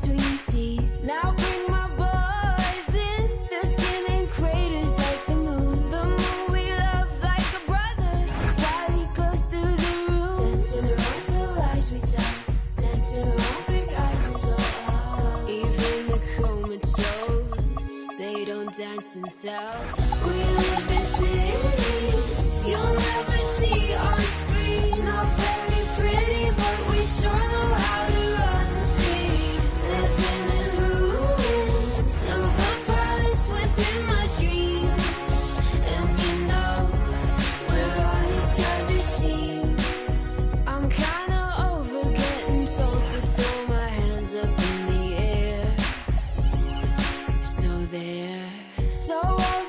between teeth. Now bring my boys in. Their skin in craters like the moon. The moon we love like a brother. While he glows through the room. Dancing around the lies we tell. Dancing around big eyes is all. Even the comatose, they don't dance and tell. We live in cities you'll never see on screen. Not very pretty, but we sure know how to run free. Living in ruins of the palace within my dreams. And you know, we're on each other's team. I'm kinda over getting told to throw my hands up in the air. So there. So all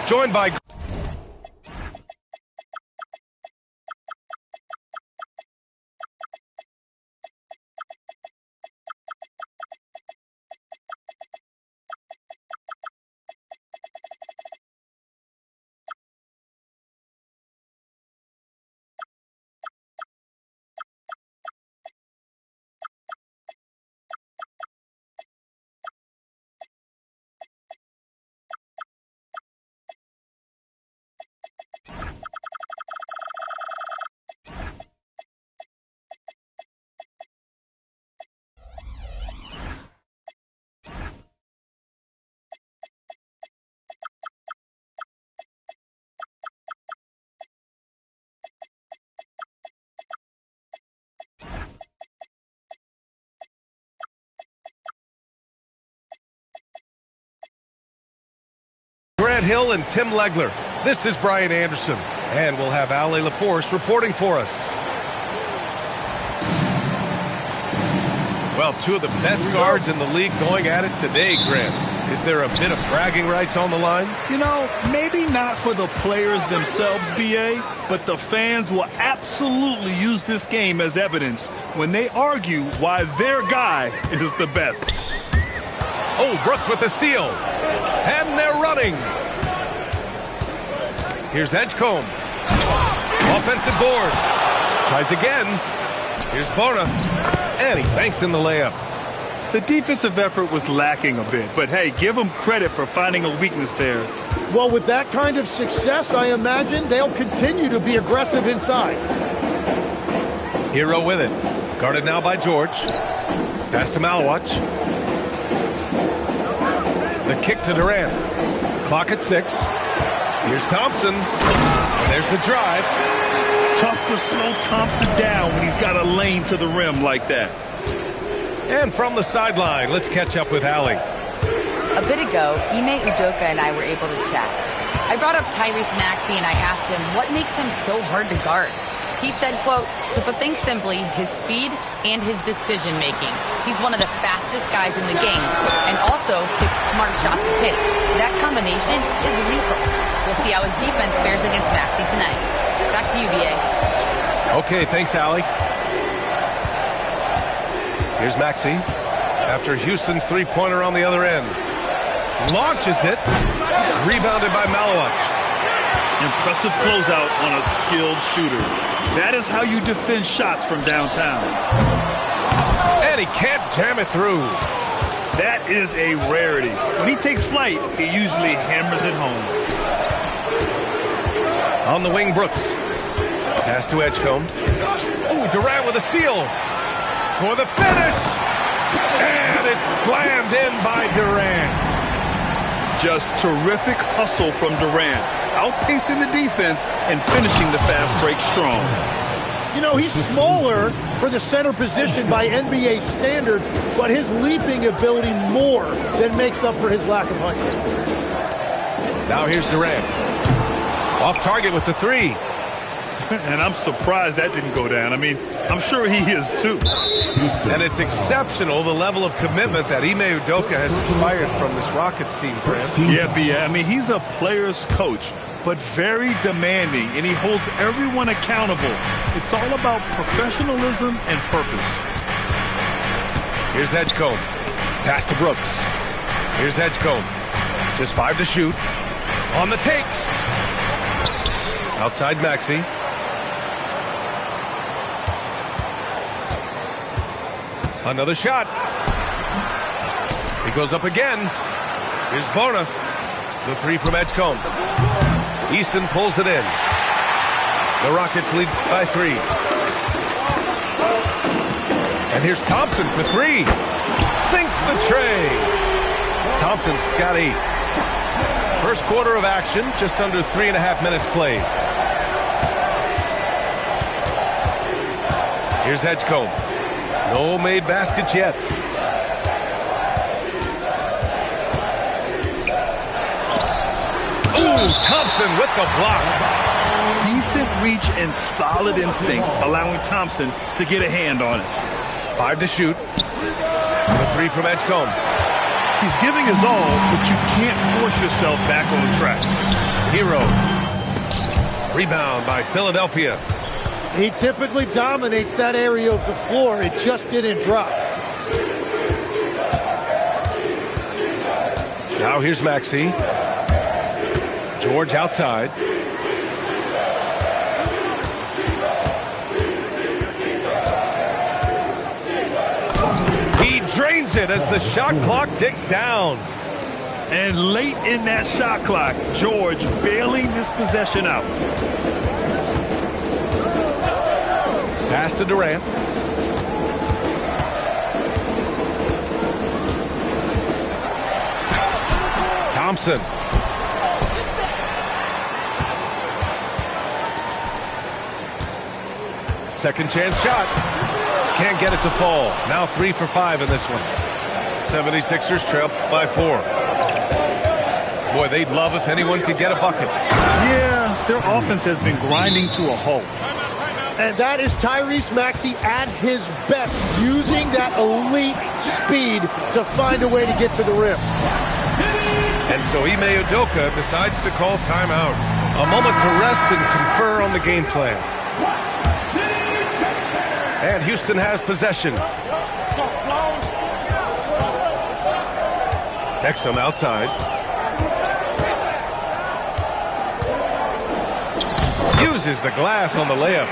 joined by Grant Hill and Tim Legler. This is Brian Anderson, and we'll have Ali LaForce reporting for us. Well, two of the best guards in the league going at it today, Grant. Is there a bit of bragging rights on the line? You know, maybe not for the players themselves, BA, but the fans will absolutely use this game as evidence when they argue why their guy is the best. Oh, Brooks with the steal. And they're running. Here's Edgecombe. Offensive board. Tries again. Here's Bona. And he banks in the layup. The defensive effort was lacking a bit, but hey, give them credit for finding a weakness there. Well, with that kind of success, I imagine they'll continue to be aggressive inside. Hero with it. Guarded now by George. Pass to Malwatch. The kick to Durant. Clock at 6. Here's Thompson. There's the drive. Tough to slow Thompson down when he's got a lane to the rim like that. And from the sideline, let's catch up with Ali. A bit ago, Ime Udoka and I were able to chat. I brought up Tyrese Maxey and I asked him what makes him so hard to guard. He said, quote, to put things simply, his speed and his decision-making. He's one of the fastest guys in the game and also picks smart shots to take. That combination is lethal. We'll see how his defense fares against Maxey tonight. Back to you, BA. Okay, thanks, Ali. Here's Maxey after Houston's three-pointer on the other end. Launches it. Rebounded by Malowich. Impressive closeout on a skilled shooter. That is how you defend shots from downtown. And he can't jam it through. That is a rarity. When he takes flight, he usually hammers it home. On the wing, Brooks. Pass to Edgecombe. Oh, Durant with a steal. For the finish. And it's slammed in by Durant. Just terrific hustle from Durant, outpacing the defense and finishing the fast break strong. You know, he's smaller for the center position by NBA standard, but his leaping ability more than makes up for his lack of height. Now here's Durant. Off target with the three. And I'm surprised that didn't go down. I mean, I'm sure he is too. And it's exceptional, the level of commitment that Ime Udoka has inspired from this Rockets team, Grant. Yeah, B.A. I mean, he's a player's coach, but very demanding, and he holds everyone accountable. It's all about professionalism and purpose. Here's Edgecombe. Pass to Brooks. Here's Edgecombe. Just 5 to shoot. On the take. Outside Maxey. Another shot. He goes up again. Here's Bona. The three from Edgecombe. Easton pulls it in. The Rockets lead by 3. And here's Thompson for 3. Sinks the tray. Thompson's got 8. First quarter of action, just under 3.5 minutes played. Here's Edgecombe. No made baskets yet. Ooh, Thompson with the block. Decent reach and solid instincts, allowing Thompson to get a hand on it. 5 to shoot. The 3 from Edgecombe. He's giving his all, but you can't force yourself back on track. Hero. Rebound by Philadelphia. He typically dominates that area of the floor. It just didn't drop. Now here's Maxey. George outside. He drains it as the shot clock ticks down. And late in that shot clock, George bailing this possession out. Pass to Durant. Thompson. Second chance shot. Can't get it to fall. Now 3 for 5 in this one. 76ers trail by 4. Boy, they'd love if anyone could get a bucket. Yeah, their offense has been grinding to a halt. And that is Tyrese Maxey at his best, using that elite speed to find a way to get to the rim. And so Ime Udoka decides to call timeout. A moment to rest and confer on the game plan. And Houston has possession. Exum outside. Uses the glass on the layup.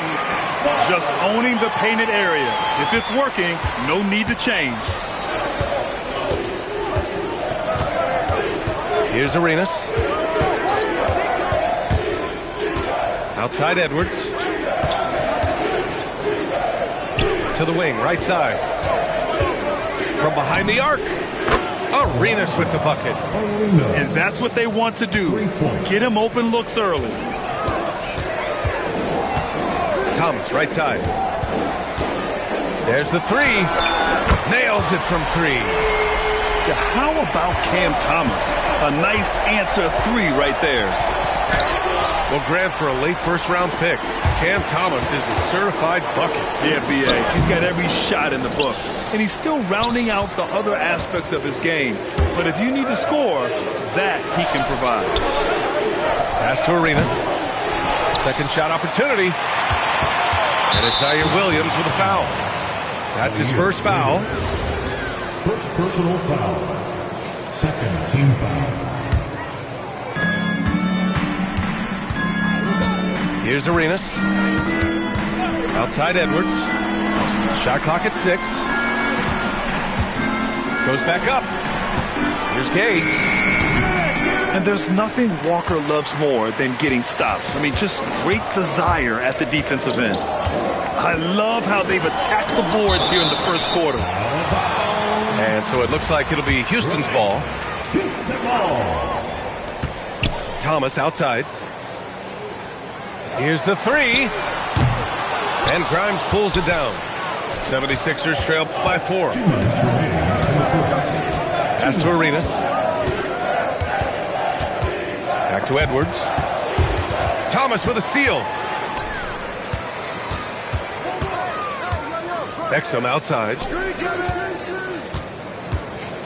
Just owning the painted area. If it's working, no need to change. Here's Arenas. Outside Edwards. To the wing, right side. From behind the arc. Arenas with the bucket. And that's what they want to do. Get him open looks early. Thomas, right side. There's the 3. Nails it from 3. Yeah, how about Cam Thomas? A nice answer 3 right there. Well, Grant, for a late first-round pick, Cam Thomas is a certified bucket. Yeah, B.A. He's got every shot in the book. And he's still rounding out the other aspects of his game. But if you need to score, that he can provide. Pass to Arenas. Second shot opportunity. And it's Zaire Williams with a foul. That's his first foul. First personal foul. Second team foul. Here's Arenas. Outside Edwards. Shot clock at 6. Goes back up. Here's Gage. And there's nothing Walker loves more than getting stops. I mean, just great desire at the defensive end. I love how they've attacked the boards here in the first quarter. And so it looks like it'll be Houston's ball. Thomas outside. Here's the 3. And Grimes pulls it down. 76ers trail by 4. Pass to Arenas. Back to Edwards. Thomas with a steal. Exum outside.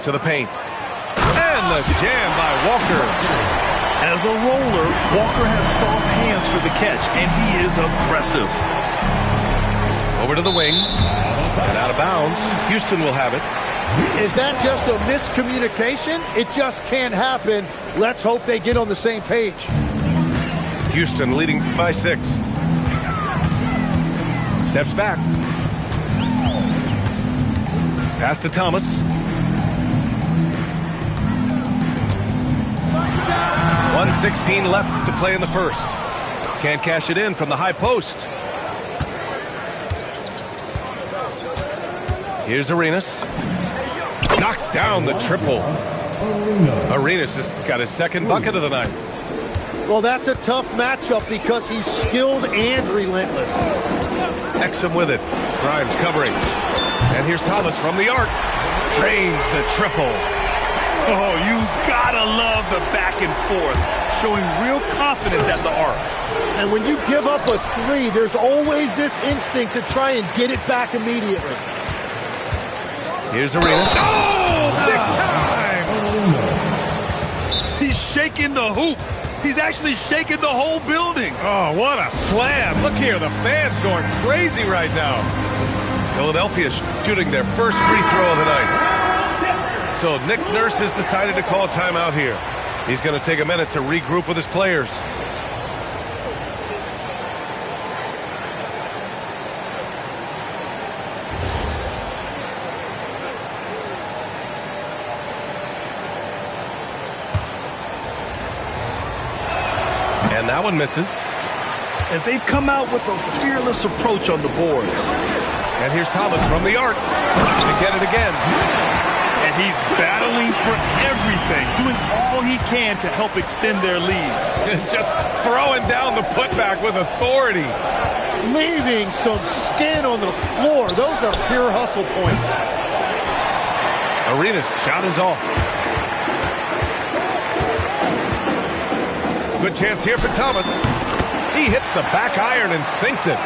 To the paint. And the jam by Walker. As a roller, Walker has soft hands for the catch, and he is aggressive. Over to the wing. And out of bounds. Houston will have it. Is that just a miscommunication? It just can't happen. Let's hope they get on the same page. Houston leading by 6. Steps back. Pass to Thomas. .116 left to play in the first. Can't cash it in from the high post. Here's Arenas. Knocks down the triple. Arenas has got his second bucket of the night. Well, that's a tough matchup because he's skilled and relentless. Exum with it. Grimes covering. And here's Thomas from the arc. Drains the triple. Oh, you gotta love the back and forth, showing real confidence at the arc. And when you give up a 3, there's always this instinct to try and get it back immediately. Here's Arenas. Oh, big time! He's shaking the hoop. He's actually shaking the whole building. Oh, what a slam. Look here, the fans going crazy right now. Philadelphia shooting their first free throw of the night. So Nick Nurse has decided to call a timeout here. He's going to take a minute to regroup with his players. And that one misses. And they've come out with a fearless approach on the boards. And here's Thomas from the arc to get it again. And he's battling for everything, doing all he can to help extend their lead. Just throwing down the putback with authority. Leaving some skin on the floor. Those are pure hustle points. Arenas' shot is off. Good chance here for Thomas. He hits the back iron and sinks it.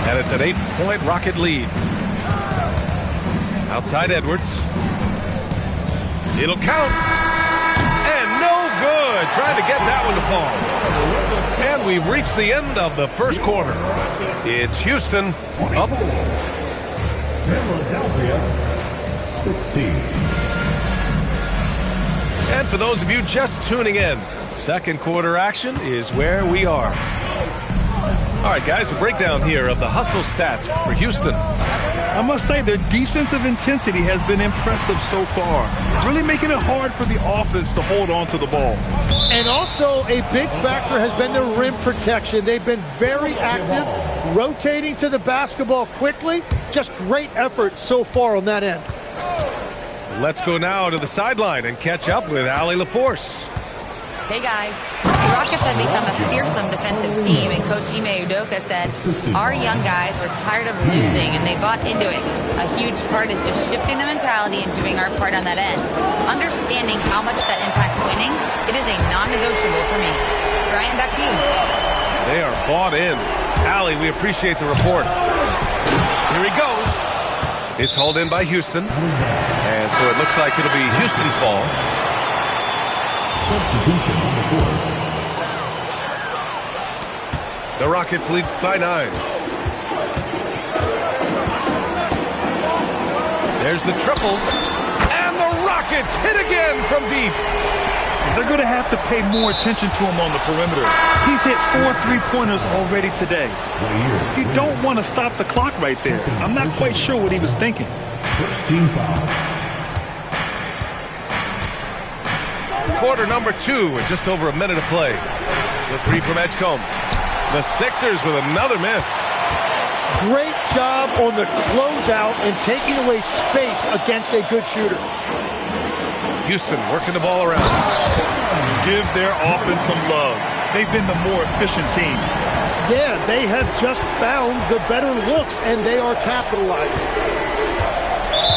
And it's an 8-point Rocket lead. Outside Edwards. It'll count. And no good. Trying to get that one to fall. And we've reached the end of the first quarter. It's Houston up. Philadelphia, 16. And for those of you just tuning in, second quarter action is where we are. All right, guys, a breakdown here of the hustle stats for Houston. I must say their defensive intensity has been impressive so far, really making it hard for the offense to hold on to the ball. And also a big factor has been their rim protection. They've been very active, rotating to the basketball quickly. Just great effort so far on that end. Let's go now to the sideline and catch up with Allie LaForce. Hey guys, the Rockets have become a fearsome defensive team, and Coach Ime Udoka said, our young guys were tired of losing and they bought into it. A huge part is just shifting the mentality and doing our part on that end. Understanding how much that impacts winning, it is a non-negotiable for me. Brian, back to you. They are bought in. Allie, we appreciate the report. Here he goes. It's hauled in by Houston. And so it looks like it'll be Houston's ball. Substitution on the board. The Rockets lead by 9. There's the triple. And the Rockets Rockets hit again from deep. They're going to have to pay more attention to him on the perimeter. He's hit 4 3-pointers already today. You don't want to stop the clock right there. I'm not quite sure what he was thinking. First team foul. Quarter number 2 with just over a minute to play. The three from Edgecombe. The Sixers with another miss. Great job on the closeout and taking away space against a good shooter. Houston working the ball around. Give their offense some love. They've been the more efficient team. Yeah, they have just found the better looks, and they are capitalizing.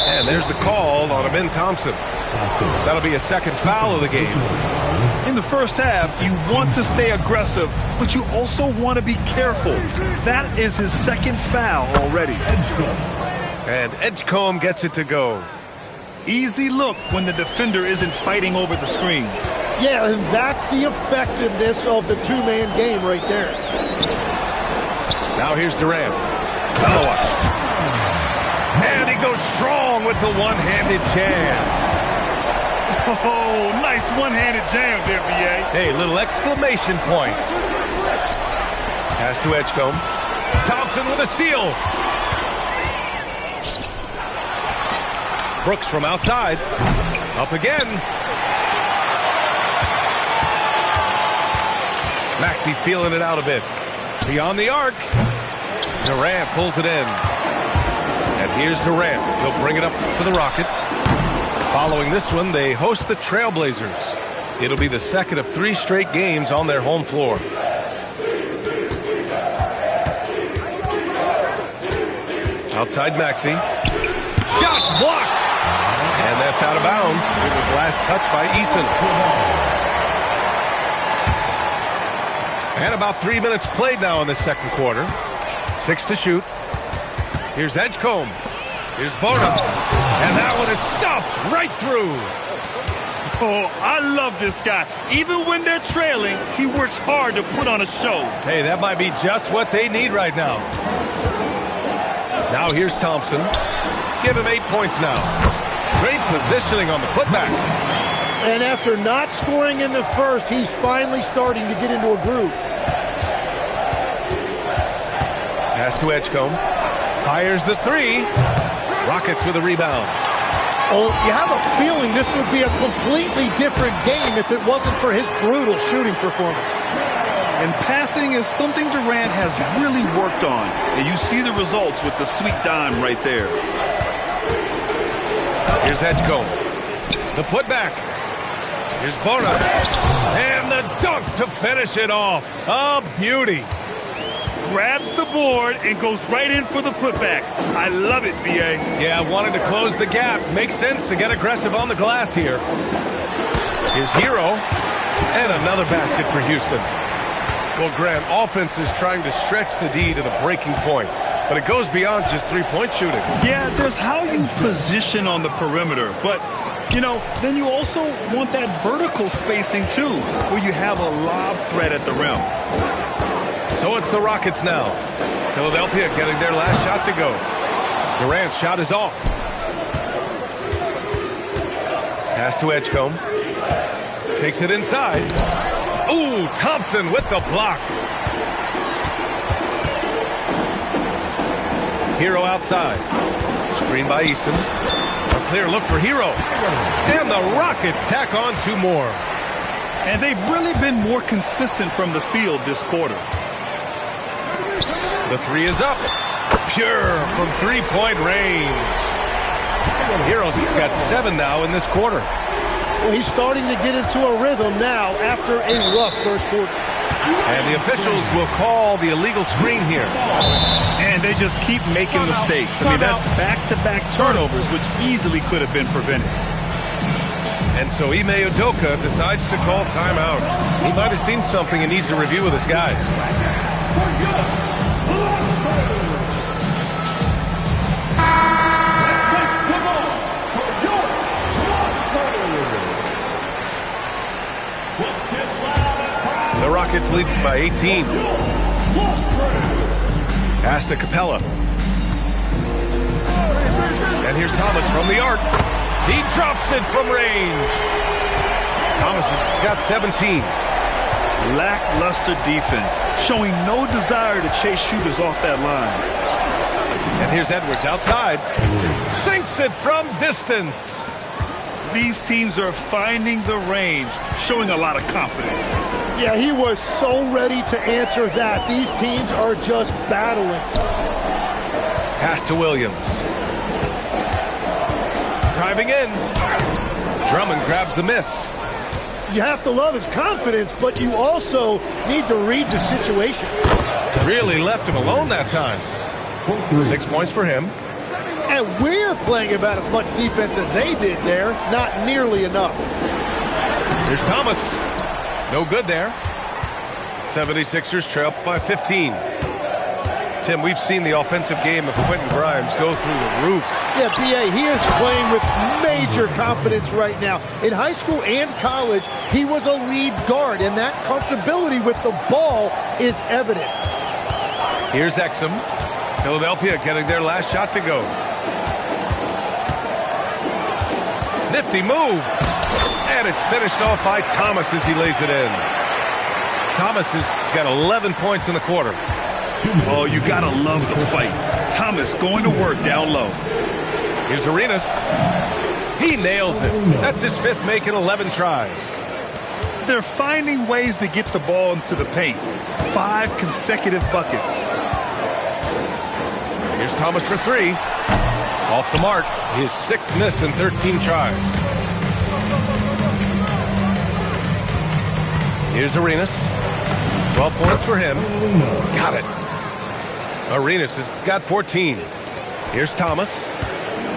And there's the call on Amin Thompson. That'll be a second foul of the game. In the first half, you want to stay aggressive, but you also want to be careful. That is his second foul already. And Edgecombe gets it to go. Easy look when the defender isn't fighting over the screen. Yeah, and that's the effectiveness of the two-man game right there. Now here's Durant. Now watch. And he goes strong with the one-handed jam. Oh, nice one-handed jam there, B.A. Hey, little exclamation point. Pass to Edgecombe. Thompson with a steal. Brooks from outside. Up again. Maxey feeling it out a bit. Beyond the arc. Durant pulls it in. And here's Durant. He'll bring it up for the Rockets. Following this one, they host the Trailblazers. It'll be the second of 3 straight games on their home floor. Outside Maxey. Shots blocked! And that's out of bounds. It was last touched by Eason. And about 3 minutes played now in the second quarter. 6 to shoot. Here's Edgecombe. Here's Bonham. And that one is stuffed right through. Oh, I love this guy. Even when they're trailing, he works hard to put on a show. Hey, that might be just what they need right now. Now here's Thompson. Give him 8 points now. Great positioning on the putback. And after not scoring in the first, he's finally starting to get into a groove. Pass to Edgecombe. Fires the 3. Rockets with a rebound. Oh, you have a feeling this would be a completely different game if it wasn't for his brutal shooting performance. And passing is something Durant has really worked on. And you see the results with the sweet dime right there. Here's Edgecombe. The putback. Here's Bonham. And the dunk to finish it off. A beauty. Grabs the board and goes right in for the putback. I love it, B.A. Yeah, wanted to close the gap. Makes sense to get aggressive on the glass here. Here's Hero. And another basket for Houston. Well, Grant, offense is trying to stretch the D to the breaking point. But it goes beyond just three-point shooting. Yeah, there's how you position on the perimeter. But, you know, then you also want that vertical spacing, too, where you have a lob threat at the rim. So it's the Rockets now. Philadelphia getting their last shot to go. Durant's shot is off. Pass to Edgecombe. Takes it inside. Ooh, Thompson with the block. Hero outside. Screen by Eason. A clear look for Hero. And the Rockets tack on 2 more. And they've really been more consistent from the field this quarter. The 3 is up. Pure from 3-point range. Hero's got 7 now in this quarter. Well, he's starting to get into a rhythm now after a rough first quarter. And the officials will call the illegal screen here. And they just keep making mistakes. I mean, that's back-to-back turnovers, which easily could have been prevented. And so Ime Udoka decides to call timeout. He might have seen something and needs to review with his guys. The Rockets lead by 18. Pass to Capella. And here's Thomas from the arc. He drops it from range. Thomas has got 17. Lackluster defense, showing no desire to chase shooters off that line. And here's Edwards outside. Sinks it from distance. These teams are finding the range, showing a lot of confidence. Yeah, he was so ready to answer that. These teams are just battling. Pass to Williams. Driving in. Drummond grabs the miss. You have to love his confidence, but you also need to read the situation. Really left him alone that time. 6 points for him. And we're playing about as much defense as they did there. Not nearly enough. Here's Thomas. No good there. 76ers trail by 15. Tim, we've seen the offensive game of Quentin Grimes go through the roof. Yeah, B.A., he is playing with major confidence right now. In high school and college, he was a lead guard, and that comfortability with the ball is evident. Here's Exum. Philadelphia getting their last shot to go. Nifty move. And it's finished off by Thomas as he lays it in. Thomas has got 11 points in the quarter. Oh, you gotta love the fight. Thomas going to work down low. Here's Arenas. He nails it. That's his fifth make in 11 tries. They're finding ways to get the ball into the paint. 5 consecutive buckets. Here's Thomas for 3. Off the mark. His 6th miss in 13 tries. Here's Arenas. 12 points for him. Got it. Arenas has got 14. Here's Thomas.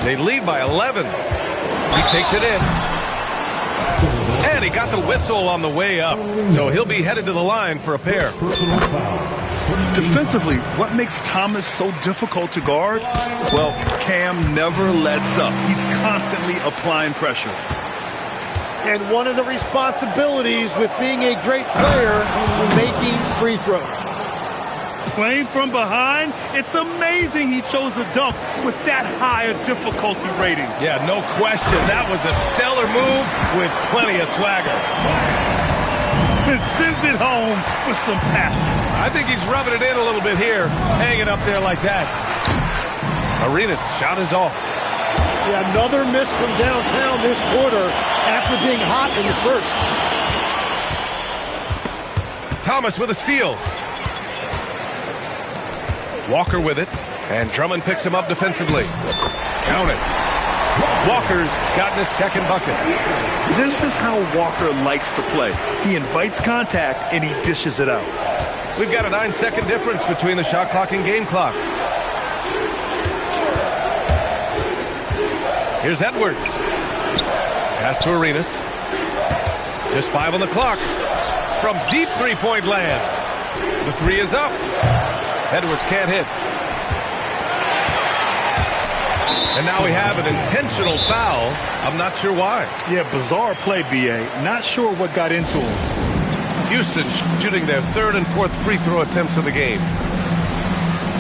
They lead by 11. He takes it in. And he got the whistle on the way up. So he'll be headed to the line for a pair. Defensively, what makes Thomas so difficult to guard? Well, Cam never lets up. He's constantly applying pressure. And one of the responsibilities with being a great player is making free throws. Playing from behind, it's amazing he chose a dunk with that high a difficulty rating. Yeah, no question. That was a stellar move with plenty of swagger. And sends it home with some passion. I think he's rubbing it in a little bit here, hanging up there like that. Arenas' shot is off. Yeah, another miss from downtown this quarter after being hot in the first. Thomas with a steal. Walker with it, and Drummond picks him up defensively. Count it. Walker's gotten his second bucket. This is how Walker likes to play. He invites contact, and he dishes it out. We've got a 9-second difference between the shot clock and game clock. Here's Edwards. Pass to Arenas. Just 5 on the clock. From deep three-point land. The 3 is up. Edwards can't hit. And now we have an intentional foul. I'm not sure why. Yeah, bizarre play, B.A. Not sure what got into him. Houston shooting their 3rd and 4th free throw attempts of the game.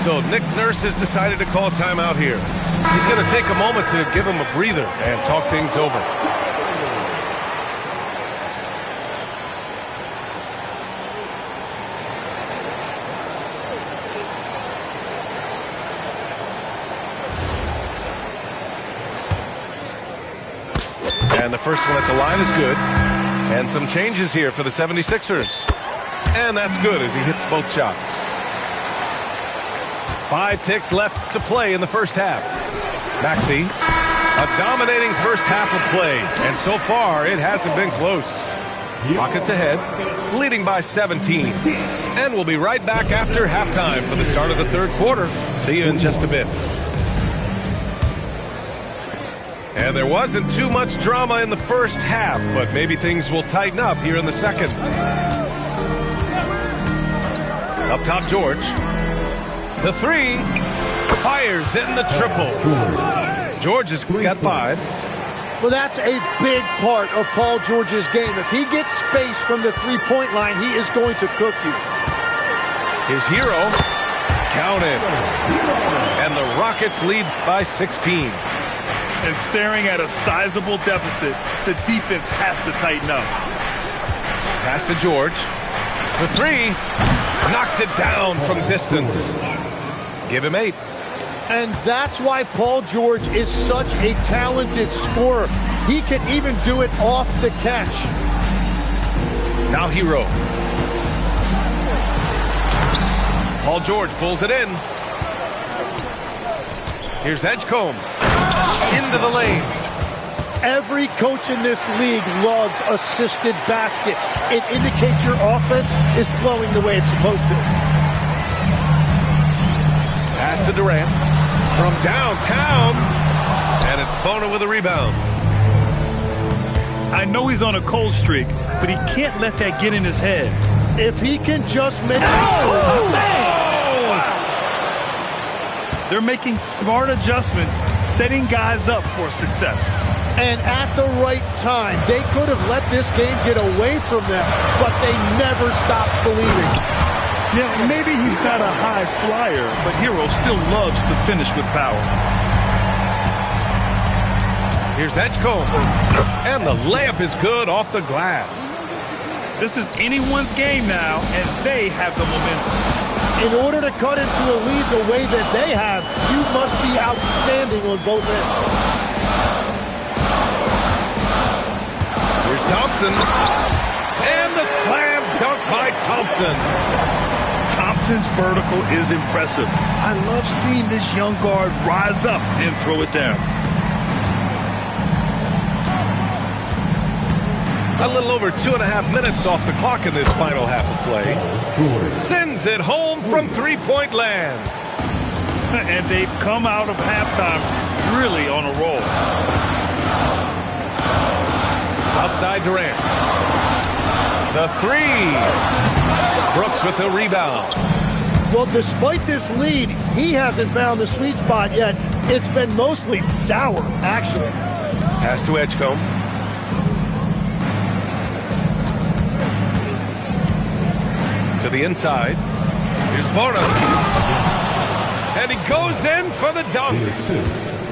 So Nick Nurse has decided to call timeout here. He's going to take a moment to give him a breather and talk things over. And the first one at the line is good. And some changes here for the 76ers. And that's good as he hits both shots. 5 ticks left to play in the first half. Maxey, a dominating first half of play. And so far, it hasn't been close. Rockets ahead, leading by 17. And we'll be right back after halftime for the start of the 3rd quarter. See you in just a bit. And there wasn't too much drama in the first half, but maybe things will tighten up here in the second. Up top, George. The 3 fires in the triple. George has got 5. Well, that's a big part of Paul George's game. If he gets space from the three-point line, he is going to cook you. His hero counted. And the Rockets lead by 16. And staring at a sizable deficit, the defense has to tighten up. Pass to George. For three. Knocks it down from distance. Give him 8. And that's why Paul George is such a talented scorer. He can even do it off the catch. Now Hero. Paul George pulls it in. Here's Edgecombe. Into the lane. Every coach in this league loves assisted baskets. It indicates your offense is flowing the way it's supposed to. Pass to Durant. From downtown. And it's Bona with a rebound. I know he's on a cold streak, but he can't let that get in his head. If he can just make... Oh, man! They're making smart adjustments, setting guys up for success. And at the right time, they could have let this game get away from them, but they never stopped believing. Yeah, maybe he's not a high flyer, but Hero still loves to finish with power. Here's Edgecombe. And the layup is good off the glass. This is anyone's game now, and they have the momentum. In order to cut into a lead the way that they have, you must be outstanding on both ends. Here's Thompson. And the slam dunk by Thompson. Thompson's vertical is impressive. I love seeing this young guard rise up and throw it down. A little over 2.5 minutes off the clock in this final half of play. Sends it home from three-point land. And they've come out of halftime really on a roll. Outside Durant. The three. Brooks with the rebound. Well, despite this lead, he hasn't found the sweet spot yet. It's been mostly sour, actually. Pass to Edgecombe. To the inside. Here's Bona. And he goes in for the dunk.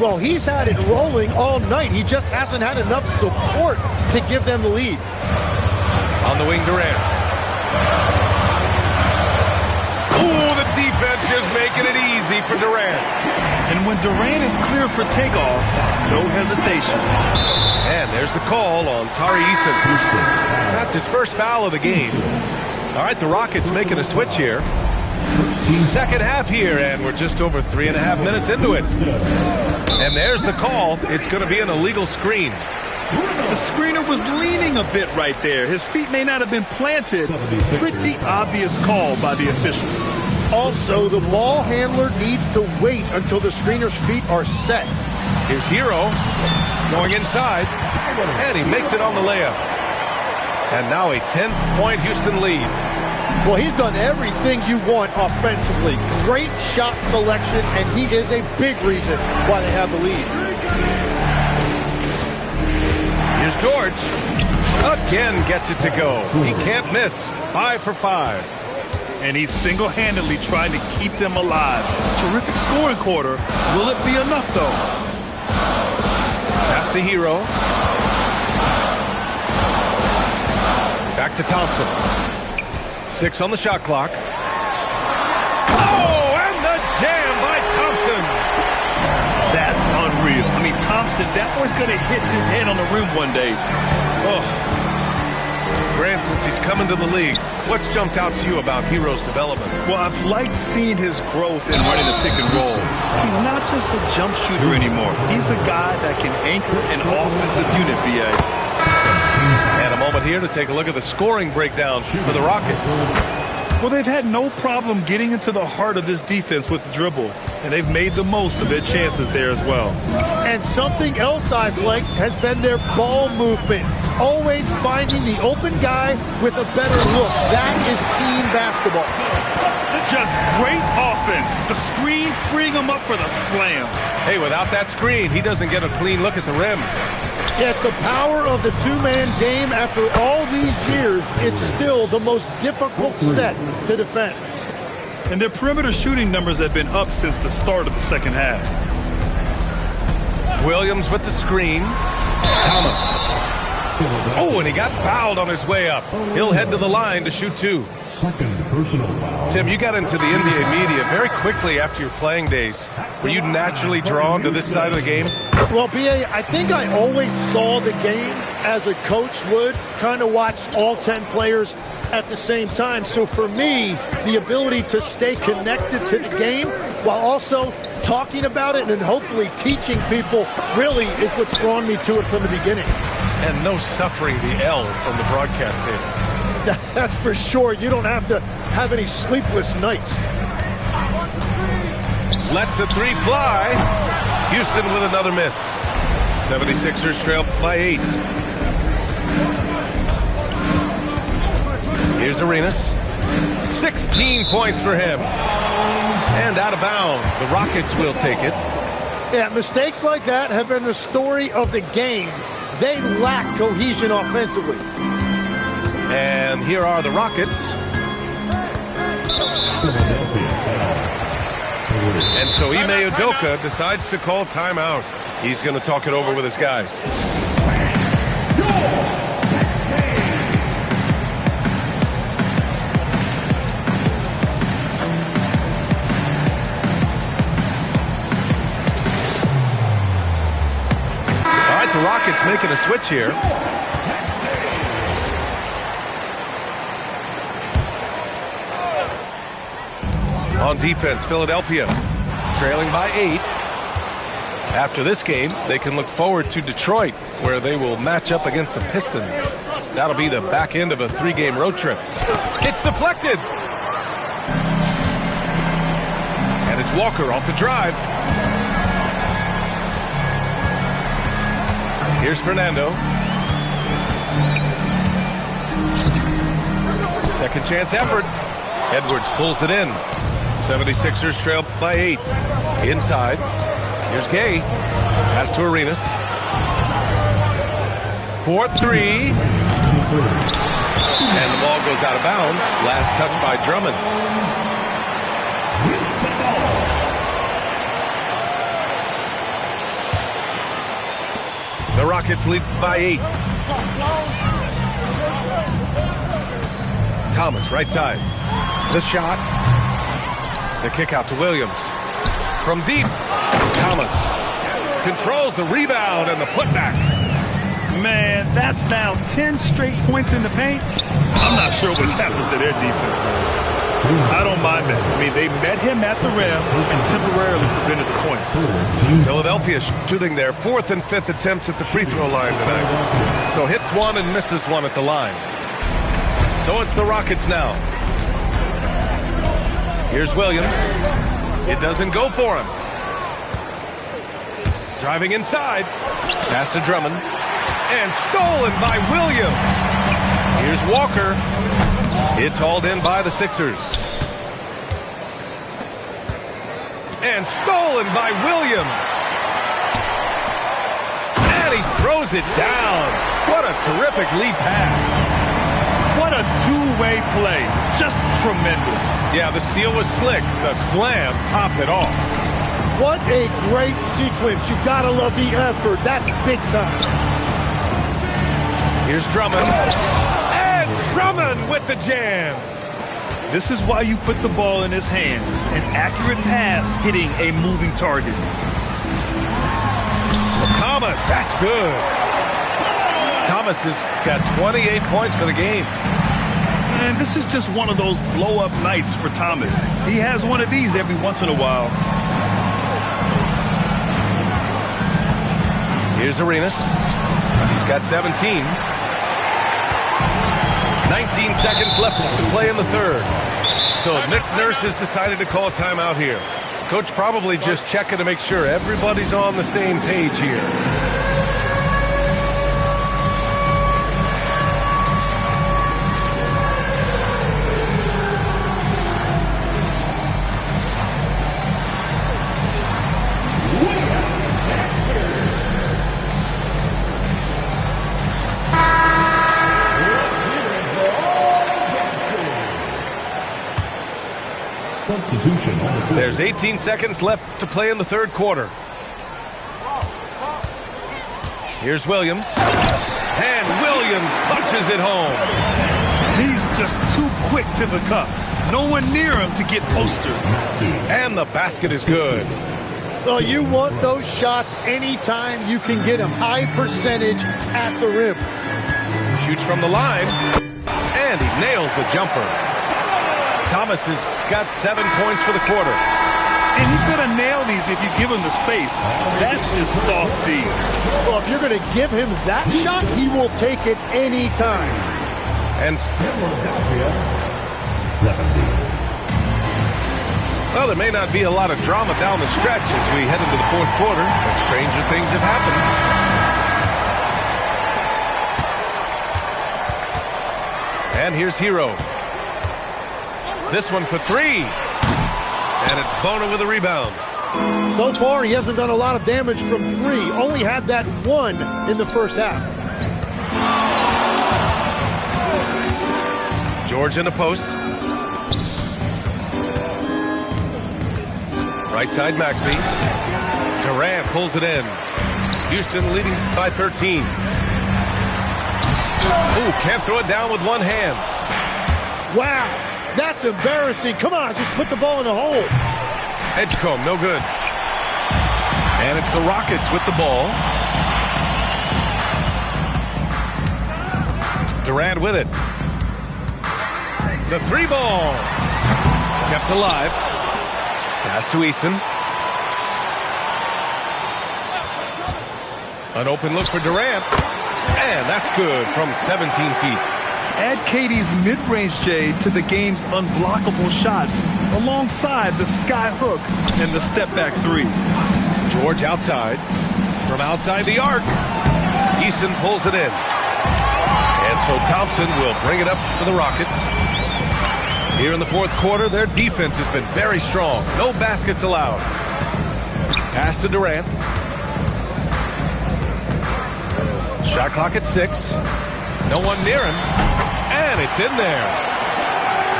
Well, he's had it rolling all night. He just hasn't had enough support to give them the lead. On the wing, Durant. Ooh, the defense just making it easy for Durant. And when Durant is clear for takeoff, no hesitation. And there's the call on Tari Eason. That's his first foul of the game. All right, the Rockets making a switch here. Second half here, and we're just over 3.5 minutes into it. And there's the call. It's going to be an illegal screen. The screener was leaning a bit right there. His feet may not have been planted. Pretty obvious call by the officials. Also, the ball handler needs to wait until the screener's feet are set. Here's Hero going inside, and he makes it on the layup. And now a 10-point Houston lead. Well, he's done everything you want offensively. Great shot selection, and he is a big reason why they have the lead. Here's George. Again gets it to go. He can't miss. 5 for 5. And he's single-handedly trying to keep them alive. Terrific scoring quarter. Will it be enough, though? Pass to Hero. Back to Thompson. 6 on the shot clock. Oh, and the jam by Thompson. That's unreal. I mean, Thompson, that boy's going to hit his head on the rim one day. Oh. Grant, since he's coming to the league, what's jumped out to you about Hero's development? Well, I've liked seeing his growth in running the pick and roll. He's not just a jump shooter anymore. He's a guy that can anchor an offensive unit, B.A. And a moment here to take a look at the scoring breakdown for the Rockets. Well, they've had no problem getting into the heart of this defense with the dribble, and they've made the most of their chances there as well. And something else I've liked has been their ball movement. Always finding the open guy with a better look. That is team basketball. Just great offense. The screen freeing him up for the slam. Hey, without that screen, he doesn't get a clean look at the rim. Yeah, it's the power of the two-man game. After all these years, it's still the most difficult set to defend. And their perimeter shooting numbers have been up since the start of the second half. Williams with the screen. Thomas. Oh, and he got fouled on his way up. He'll head to the line to shoot 2. Second personal foul. Tim, you got into the NBA media very quickly after your playing days. Were you naturally drawn to this side of the game? Well, B.A., I think I always saw the game as a coach would, trying to watch all 10 players at the same time. So for me, the ability to stay connected to the game while also talking about it and hopefully teaching people really is what's drawn me to it from the beginning. And no suffering the L from the broadcast table. That's for sure. You don't have to have any sleepless nights. Lets the 3 fly. Houston with another miss. 76ers trail by 8. Here's Arenas. 16 points for him. And out of bounds. The Rockets will take it. Yeah, mistakes like that have been the story of the game. They lack cohesion offensively. And here are the Rockets. And so Ime Udoka decides to call timeout. He's going to talk it over with his guys. All right, the Rockets making a switch here. On defense, Philadelphia trailing by 8. After this game, they can look forward to Detroit, where they will match up against the Pistons. That'll be the back end of a 3-game road trip. It's deflected. And it's Walker off the drive. Here's Fernando. Second chance effort. Edwards pulls it in. 76ers trail by 8. Inside. Here's Gay. Pass to Arenas. 4-3. And the ball goes out of bounds. Last touch by Drummond. The Rockets lead by 8. Thomas, right side. The shot. The kick out to Williams. From deep, Thomas controls the rebound and the putback. Man, that's now 10 straight points in the paint. I'm not sure what's happened to their defense. I don't mind that. I mean, they met him at the rim and temporarily prevented the points. Philadelphia shooting their 4th and 5th attempts at the free throw line tonight. So hits one and misses one at the line. So it's the Rockets now. Here's Williams. It doesn't go for him. Driving inside. Pass to Drummond. And stolen by Williams. Here's Walker. It's hauled in by the Sixers. And stolen by Williams. And he throws it down. What a terrific lead pass. What a two-way play. Just tremendous. Yeah, the steal was slick. The slam topped it off. What a great sequence. You gotta love the effort. That's big time. Here's Drummond. And Drummond with the jam. This is why you put the ball in his hands. An accurate pass hitting a moving target. Thomas, that's good. Thomas has got 28 points for the game. And this is just one of those blow-up nights for Thomas. He has one of these every once in a while. Here's Arenas. He's got 17. 19 seconds left to play in the third. So Nick Nurse has decided to call a timeout here. Coach probably just checking to make sure everybody's on the same page here. Substitution on the court. There's 18 seconds left to play in the third quarter. Here's Williams. And Williams punches it home. He's just too quick to the cup. No one near him to get postered. And the basket is good. Well, you want those shots anytime you can get them. High percentage at the rim. Shoots from the line. And he nails the jumper. Thomas has got 7 points for the quarter. And he's going to nail these if you give him the space. That's just soft D. Well, if you're going to give him that shot, he will take it anytime. And 70. well, there may not be a lot of drama down the stretch as we head into the fourth quarter, but stranger things have happened. And here's Hero. This one for three. And it's Bona with a rebound. So far, he hasn't done a lot of damage from three. Only had that one in the first half. George in the post. Right side Maxey. Durant pulls it in. Houston leading by 13. Ooh, can't throw it down with one hand. Wow, that's embarrassing. Come on, just put the ball in the hole. Edgecombe, no good. And it's the Rockets with the ball. Durant with it. The three ball. Kept alive. Pass to Eason. An open look for Durant. And that's good from 17 feet. Add KD's mid-range J to the game's unblockable shots alongside the sky hook and the step-back three. George outside. From outside the arc. Eason pulls it in. And so Thompson will bring it up for the Rockets. Here in the fourth quarter, their defense has been very strong. No baskets allowed. Pass to Durant. Shot clock at 6. No one near him. And it's in there.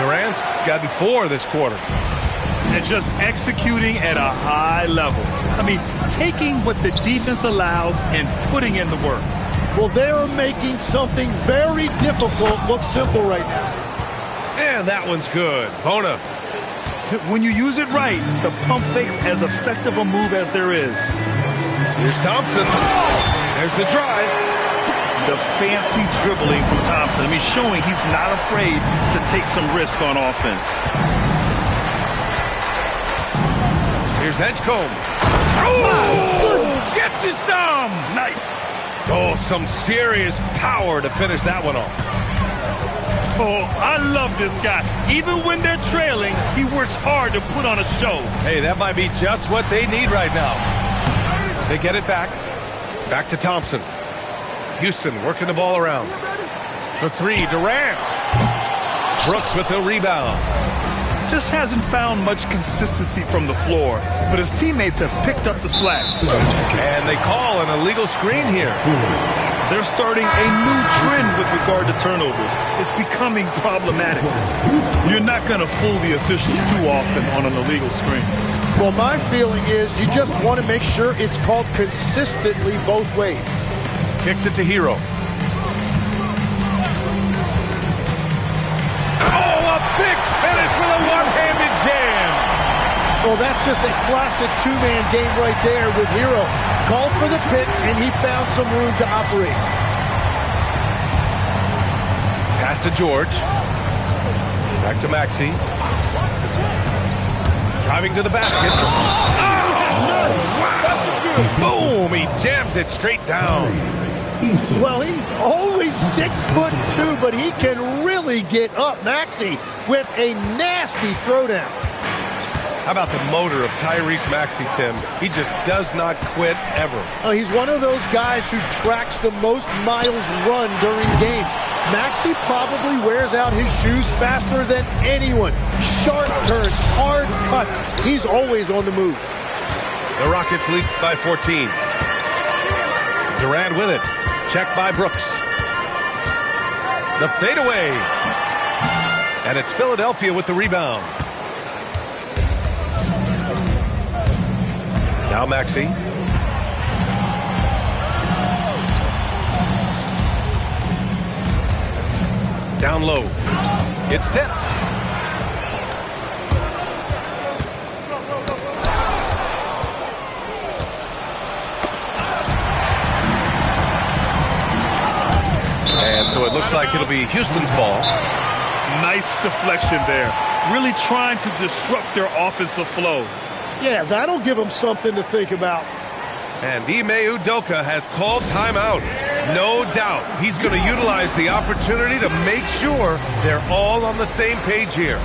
Durant's gotten 4 this quarter. And just executing at a high level. I mean, taking what the defense allows and putting in the work. Well, they're making something very difficult look simple right now. And that one's good. Bona. When you use it right, the pump fake's as effective a move as there is. Here's Thompson. There's the drive. The fancy dribbling from Thompson. I mean, showing he's not afraid to take some risk on offense. Here's Edgecombe. Oh, gets you some. Nice. Oh, some serious power to finish that one off. Oh, I love this guy. Even when they're trailing, he works hard to put on a show. Hey, that might be just what they need right now. They get it back. Back to Thompson. Houston working the ball around. For three, Durant. Brooks with the rebound. Just hasn't found much consistency from the floor, but his teammates have picked up the slack. And they call an illegal screen here. They're starting a new trend with regard to turnovers. It's becoming problematic. You're not going to fool the officials too often on an illegal screen. Well, my feeling is you just want to make sure it's called consistently both ways. Kicks it to Hero. Oh, a big finish with a one-handed jam. Well, that's just a classic two-man game right there with Hero. Called for the pick, and he found some room to operate. Pass to George. Back to Maxey. Driving to the basket. Oh, wow. Boom! He jams it straight down. Well, he's only 6'2", but he can really get up. Maxey with a nasty throwdown. How about the motor of Tyrese Maxey, Tim? He just does not quit ever. He's one of those guys who tracks the most miles run during games. Maxey probably wears out his shoes faster than anyone. Sharp turns, hard cuts. He's always on the move. The Rockets lead by 14. Durant with it. Checked by Brooks. The fadeaway. And it's Philadelphia with the rebound. Now Maxey. Down low. It's tipped. And so it looks like it'll be Houston's ball. Nice deflection there. Really trying to disrupt their offensive flow. Yeah, that'll give them something to think about. And Ime Udoka has called timeout. No doubt he's going to utilize the opportunity to make sure they're all on the same page here.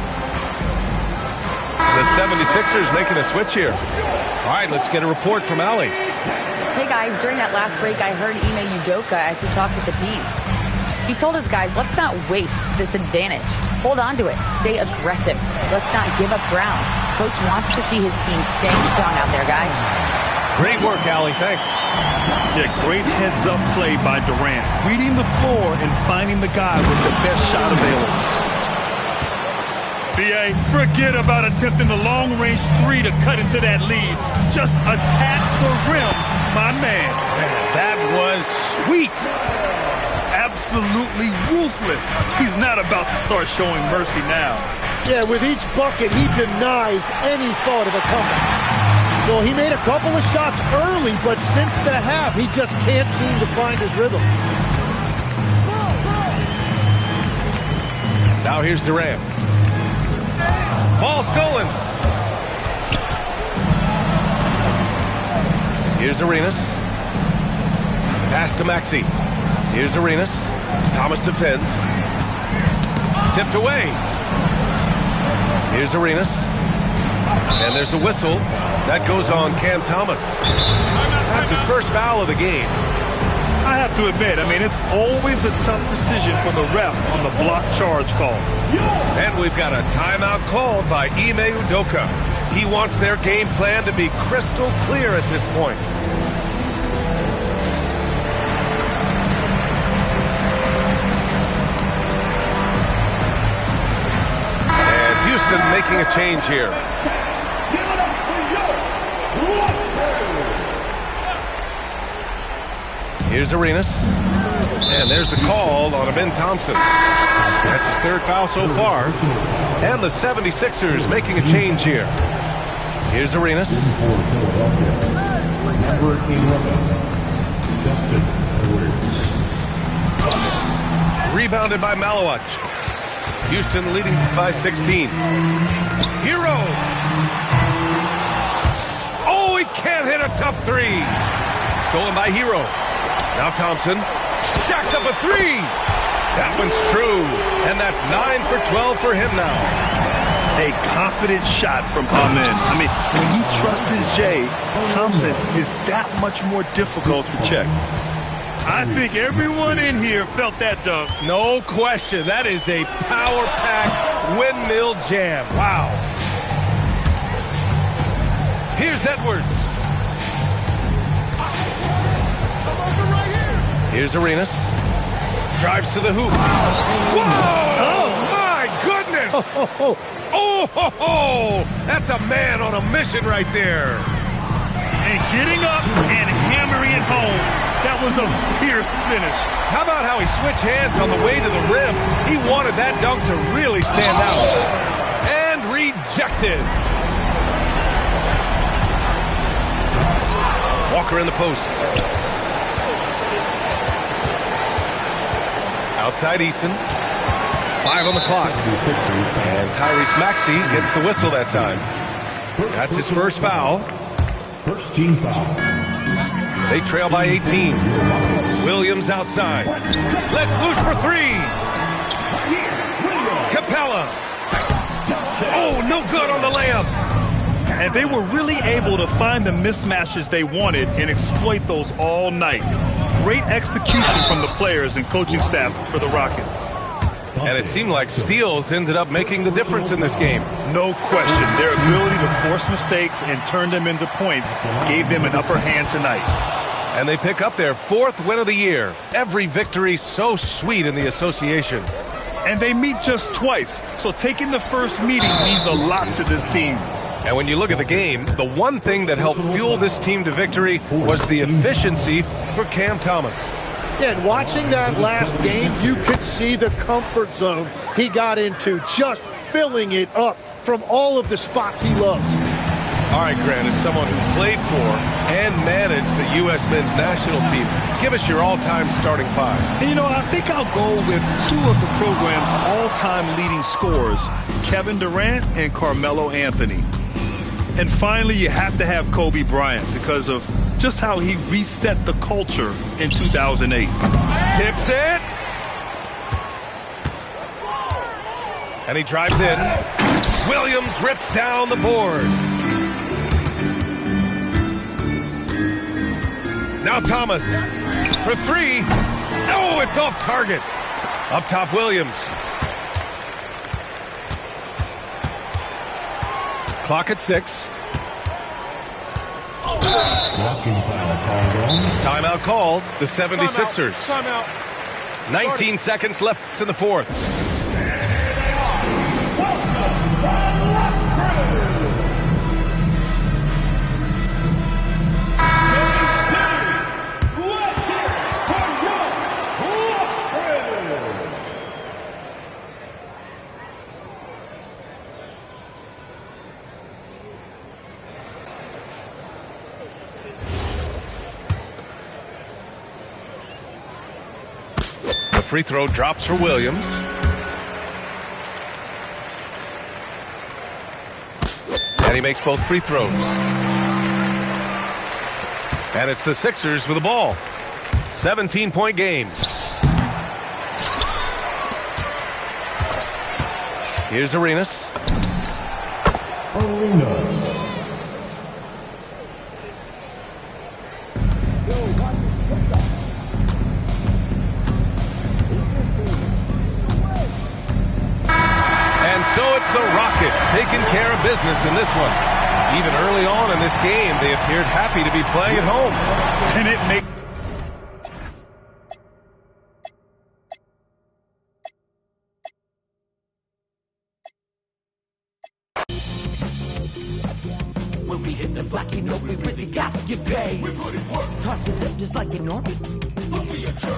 The 76ers making a switch here. All right, let's get a report from Allie. Hey guys, during that last break, I heard Ime Udoka as he talked with the team. He told his guys, let's not waste this advantage. Hold on to it. Stay aggressive. Let's not give up ground. Coach wants to see his team staying strong out there, guys. Great work, Allie. Thanks. Yeah, great heads-up play by Durant. Reading the floor and finding the guy with the best shot available. B.A., forget about attempting the long-range three to cut into that lead. Just attack the rim, my man. Man, that was sweet. Absolutely ruthless. He's not about to start showing mercy now. Yeah, with each bucket, he denies any thought of a comeback. Well, he made a couple of shots early, but since the half, he just can't seem to find his rhythm. Now here's Durant. Ball stolen. Here's Arenas. Pass to Maxey. Here's Arenas. Thomas defends. Tipped away. Here's Arenas. And there's a whistle. That goes on Cam Thomas. That's his first foul of the game. I have to admit, it's always a tough decision for the ref on the block charge call. And we've got a timeout called by Ime Udoka. He wants their game plan to be crystal clear at this point. And Houston making a change here. Here's Arenas. And there's the call on Amin Thompson. That's his third foul so far. And the 76ers making a change here. Here's Arenas. Rebounded by Malawach. Houston leading by 16. Hero. Oh, he can't hit a tough three. Stolen by Hero. Now Thompson jacks up a three. That one's true. And that's 9 for 12 for him now. A confident shot from Amin. When he trusts his J, Thompson is that much more difficult to check. I think everyone in here felt that dunk. No question. That is a power-packed windmill jam. Wow. Here's Edwards. Here's Arenas. Drives to the hoop. Whoa! Oh, my goodness! Oh, that's a man on a mission right there. And getting up and hammering it home. That was a fierce finish. How about how he switched hands on the way to the rim? He wanted that dunk to really stand out. And rejected. Walker in the post. Outside Eason. 5 on the clock. And Tyrese Maxey gets the whistle that time. That's his first foul. First team foul. They trail by 18. Williams outside. Let's loose for three. Capella. Oh, no good on the layup. And they were really able to find the mismatches they wanted and exploit those all night. Great execution from the players and coaching staff for the Rockets. And it seemed like steals ended up making the difference in this game. No question. Their ability to force mistakes and turn them into points gave them an upper hand tonight. And they pick up their 4th win of the year. Every victory so sweet in the association. And they meet just twice, so taking the first meeting means a lot to this team. And when you look at the game, the one thing that helped fuel this team to victory was the efficiency for Cam Thomas. Yeah, and watching that last game, you could see the comfort zone he got into, just filling it up from all of the spots he loves. All right, Grant, as someone who played for and managed the U.S. men's national team, give us your all-time starting five. And, you know, I think I'll go with two of the program's all-time leading scorers, Kevin Durant and Carmelo Anthony. And finally, you have to have Kobe Bryant because of just how he reset the culture in 2008. Tips it. And he drives in. Williams rips down the board. Now Thomas for three. Oh, it's off target. Up top, Williams. Clock at 6. Timeout called. The 76ers. Timeout. 19 seconds left in the fourth. Free throw drops for Williams. And he makes both free throws. And it's the Sixers with the ball. 17-point game. Here's Arenas. So it's the Rockets taking care of business in this one. Even early on in this game, they appeared happy to be playing at home. And it makes... When we hit the block, you know we really got to get paid. We put it work. Toss it up just like an orbit.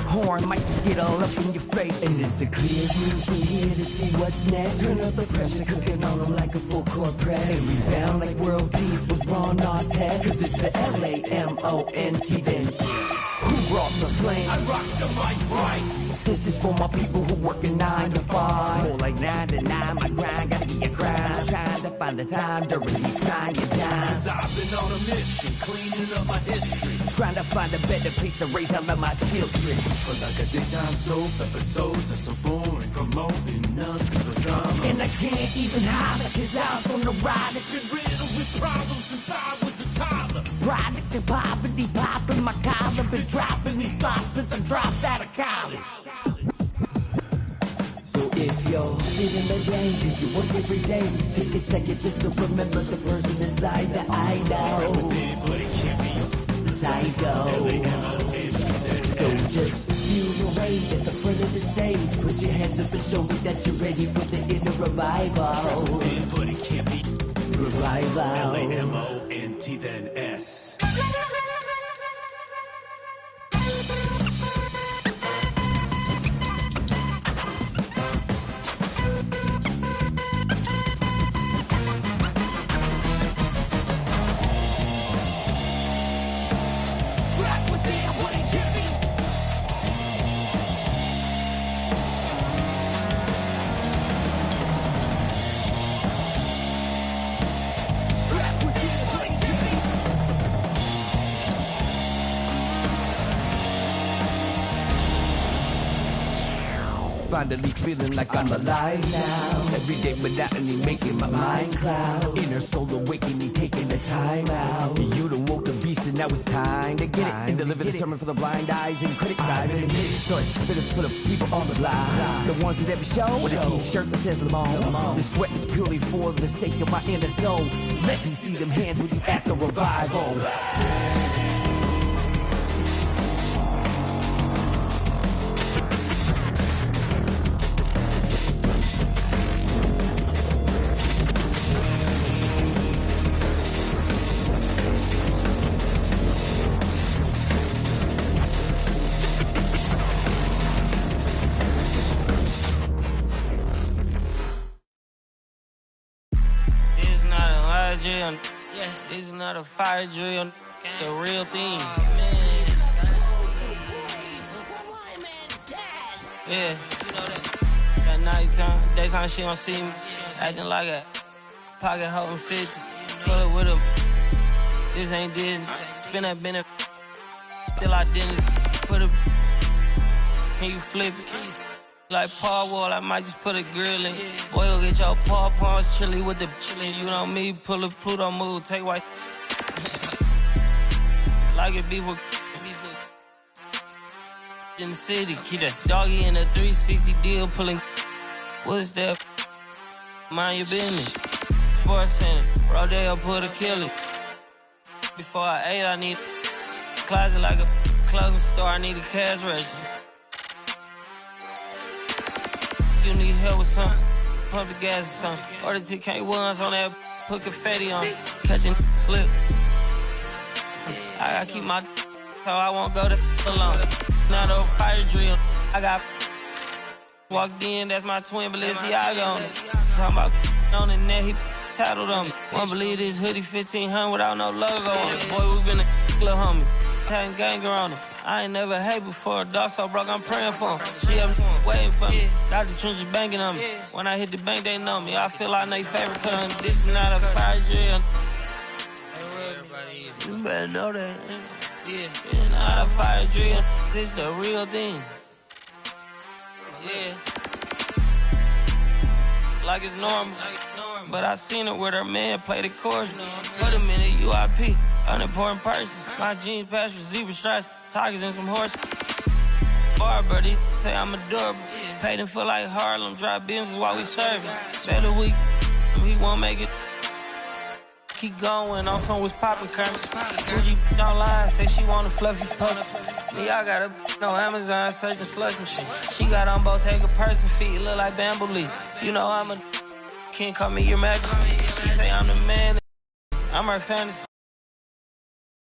Horn might just get all up in your face. And it's a clear view from here to see what's next. Turn up the pressure, cooking on them like a full court press. And rebound like world peace was Ron Artest. Cause it's the LAMONT then. Who brought the flame? I rock the mic right. This is for my people who work a 9 to 5. More like 9 to 9, my grind gotta get your grind. Trying to find the time during these trying times. Cause I've been on a mission, cleaning up my history. Trying to find a better place to raise all of my children. But like a daytime soap, episodes of some boring promoting nothing but drama. And I can't even holler cause I was on the ride. I've been riddled with problems since I was a toddler. Product of poverty, popping my collar. Been dropping these thoughts since I dropped out of college. So if you're feeling the rain, cause you work every day, take a second just to remember the person inside that I know. Psycho. So just feel your way at the front of the stage. Put your hands up and show me that you're ready for the inner revival. But it can't be revival. LAMONT then S. Finally feeling like I'm alive now. Every day monotony making my mind cloud. Inner soul awakening, taking the time out. You done woke the beast and now it's time to get it. And deliver the sermon for the blind eyes and critics. I'm in a mix, so it's spitting full of people on the line. The ones that never show with a t-shirt that says Lamont. The sweat is purely for the sake of my inner soul. Let me see them hands with you at the revival. fire drill. Yeah, this is not a fire drill. The real thing. Yeah, you know that. At nighttime, daytime she don't see me. Acting like a pocket holding 50. Pull it with him. This ain't Disney. Spin that Bennett. Still identity. Put a. Can you flip it? Like Paul Wall, I might just put a grill in. Boy, go get your paw paws chili with the chili. You know me, pull a Pluto move, take white. Like it beef with in the city. Keep that doggy in a 360 deal, pulling. What's that? Mind your business. Sports Center, Rodeo put a killer. Before I ate, I need a closet like a clothing store. I need a cash register. You need help with something, pump the gas or something. Order 2K1s on that, put confetti on, catching slip. I gotta keep my so I won't go to alone. Now the fire drill, I got walked in, that's my twin Balenciaga on it. Talking about on the net, he tattled on me. Won't believe this hoodie 1500 without no logo on it. Boy, we been a little homie, having ganger on him. I ain't never hate before, dog so broke, I'm praying for him. She up waiting for me, Dr. Trench is banking on me. When I hit the bank, they know me. I feel like they favorite cousin. This is not a fire drill. You better know that. Yeah, it's not a fire drill. This is the real thing. Yeah. Like it's normal. But I seen it with her man play the chorus. Put him in a UIP, unimportant person. My jeans patch with zebra stripes, tigers and some horses. Barber, they say I'm adorable. Paid him for like Harlem, drive business while we serving. Better week, he won't make it. Keep going, on some was popping currents. Gucci online, say she want a fluffy pup. Me, I got a no Amazon searching slush machine. She got on Bottega person feet, look like bamboo leaf. You know I'm a can't call me your majesty. She say I'm the man, I'm her fantasy.